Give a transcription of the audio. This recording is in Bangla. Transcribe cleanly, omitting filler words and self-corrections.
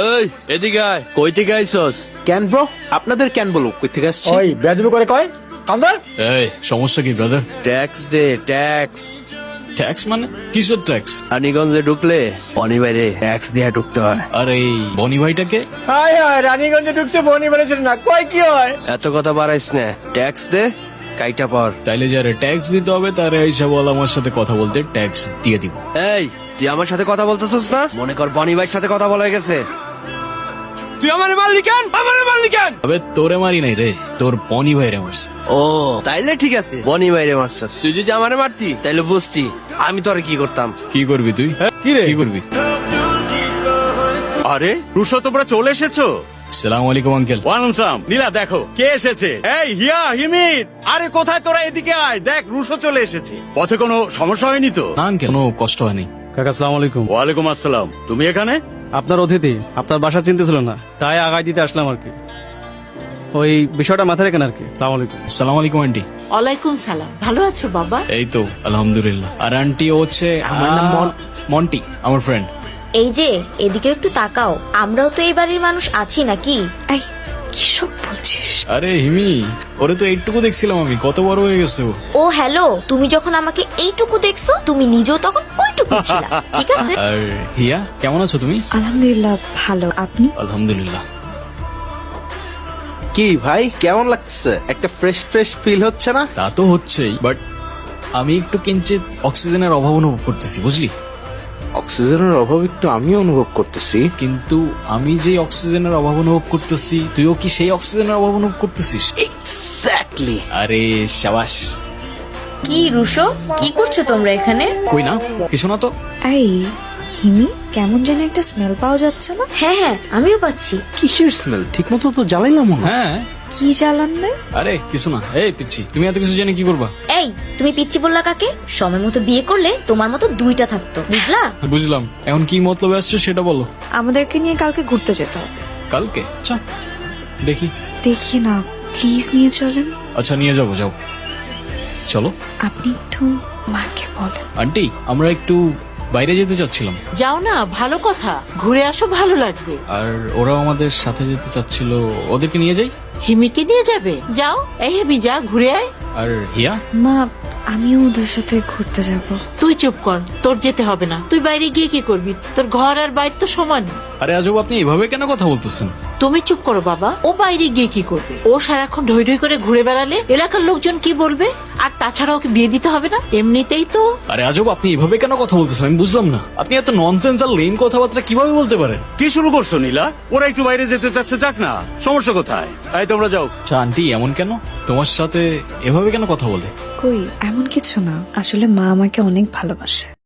এই এদিকে আয়। কই থেকে আইছস? কেন ব্রো? আপনাদের কেন বলো কই থেকে আসছে? ওই বেয়াদবি করে কয় কান্দার। এই সমস্যা কি ব্রাদার? ট্যাক্স দে, ট্যাক্স। ট্যাক্স মানে কিসের ট্যাক্স? রানীগঞ্জে ঢুকলে অনিবারে ট্যাক্স দিয়ে ঢুকতে হয়। আর এই বনি ভাইটাকে? হাই হাই, রানীগঞ্জে ঢুকছে বনি বলেছেন না, কয় কি হয়? এত কথা বাড়াইস না, ট্যাক্স দে, কাইটা পর। তাইলে যারা ট্যাক্স দিতে হবে তারা এইসব আমার সাথে কথা বলতে ট্যাক্স দিয়ে দিব। এই তুই আমার সাথে কথা বলতেছিস না? মনে কর বনি ভাইয়ের সাথে কথা বলা হয়ে গেছে। তুই আমারে মারলি কেন? আমারে মারলি কেন? তবে তোরে মারি নাই রে, তোর বনি ভাইরে মারছে। ও তাইলে ঠিক আছে, বনি ভাইরে মারছস। তুই যদি আমারে মারতি তাইলে বুঝতি আমি তোরে কি করতাম। কি করবি তুই? কি রে? কি করবি? আরে রুশো, তোমরা চলে এসেছো? সালাম আলাইকুম আঙ্কেল। ওয়ালাইকুম সালাম। নীলা দেখো কে এসেছে। এই হিয়া, হিমিত, আরে কোথায় তোরা? এদিকে আয়, দেখ রুশো চলে এসেছে। পথে কোনো সমস্যা হয়নি তো? না আঙ্কেল, কোনো কষ্ট হয়নি। কাকা আসসালামু আলাইকুম। ওয়ালাইকুম আসসালাম। তুমি এখানে? আপনার অতিথি, আপনার বাসা চিনতে ছিল না, তাই আগায় দিতে আসলাম আর কি। ওই বিষয়টা মাথায় রাখেন আর কি। আসসালামু আলাইকুম। সালাম আলাইকুম আন্টি। ওয়ালাইকুম সালাম। ভালো আছো বাবা? এই তো আলহামদুলিল্লাহ। আর আন্টি ও হচ্ছে আমার নাম মন্টি, আমার ফ্রেন্ড। এই যে এদিকেও একটু তাকাও, আমরাও তো এই বাড়ির মানুষ আছি নাকি? এই কি সব বলছিস? আরে হিমি, ওরে তো এইটুকু দেখছিলাম আমি, কত বড় হয়ে গেছে ও। ও হ্যালো, তুমি যখন আমাকে এইটুকু দেখছো তুমি নিজেও তখন ওইটুকু ছিলা, ঠিক আছে? আর হিয়া, কেমন আছো তুমি? আলহামদুলিল্লাহ ভালো, আপনি? আলহামদুলিল্লাহ। কি ভাই কেমন লাগছে? একটা ফ্রেশ ফ্রেশ ফিল হচ্ছে না? তা তো হচ্ছেই, বাট আমি একটু কিঞ্চিত অক্সিজেনের অভাব অনুভব করতেছি, বুঝলি? অক্সিজেনের অভাব একটু আমিও অনুভব করতেছি। কিন্তু আমি যে অক্সিজেনের অভাব অনুভব করতেছি, তুইও কি সেই অক্সিজেনের অভাব অনুভব করতেছিস? এক্স্যাক্টলি। আরে শাবাশ। কি রুশো, কি করছো তোমরা এখানে? কই না, কিছু না তো। এই হিমি, কেমন যেন একটা স্মেল পাওয়া যাচ্ছে না? হ্যাঁ হ্যাঁ, আমিও পাচ্ছি। কিসের স্মেল? ঠিক মতো তো জ্বালাইলাম না। হ্যাঁ, কি জ্বালান দেয়? আরে কিছু না। এই পিচ্ছি, তুমি এত কিছু জেনে কি করবা? এই তুমি পিচ্ছি বললা কাকে? সময় মতো বিয়ে করলে তোমার মতো দুইটা থাকতো, বুঝলা? বুঝলাম, এখন কি মতলবে আসছো সেটা বলো। আমাদেরকে নিয়ে কালকে ঘুরতে যেতে হবে। কালকে? আচ্ছা দেখি। দেখি না, প্লিজ নিয়ে চলেন। আচ্ছা নিয়ে যাবো, যাও চলো। আপনি একটু মাকে বলেন। আন্টি, আমরা একটু বাইরে যেতে চাচ্ছিলাম, যাও না, ভালো কথা, ঘুরে আসো, ভালো লাগবে। আর ওরাও আমাদের সাথে যেতে চাচ্ছিল, ওদেরকে নিয়ে যাই। হিমিকে নিয়ে যাবে? যাও, এই হিমি যা, ঘুরে আয়। আর হিয়া? মা, আমিও ওদের সাথে ঘুরতে যাব। তুই চুপ কর, তোর যেতে হবে না। তুই বাইরে গিয়ে কি করবি? তোর ঘর আর বাইরে তো সমান। আরে আজব, আপনি এভাবে কেন কথা বলতেছেন? তুমি চুপ করো বাবা। ও বাইরে গিয়ে কি করবে? ও সারাক্ষণ ঢই ঢই করে ঘুরে বেড়ালে এলাকার লোকজন কি বলবে? আর তাছাড়া ওকে বিয়ে দিতে হবে না, এমনিতেই তো। আরে আজব, আপনি এভাবে কেন কথা বলতেছেন আমি বুঝলাম না। আপনি এত ননসেন্স আর লেম কথাবার্তা কিভাবে বলতে পারেন? কি শুরু করছো নীলা? ওরা একটু বাইরে যেতে চাচ্ছে, যাক না, সমস্যা কোথায়? এই তোমরা যাও। আচ্ছা আন্টি, এমন কেন? তোমার সাথে এভাবে কেন কথা বলে? কই, এমন কিছু না, আসলে মা আমাকে অনেক ভালোবাসে।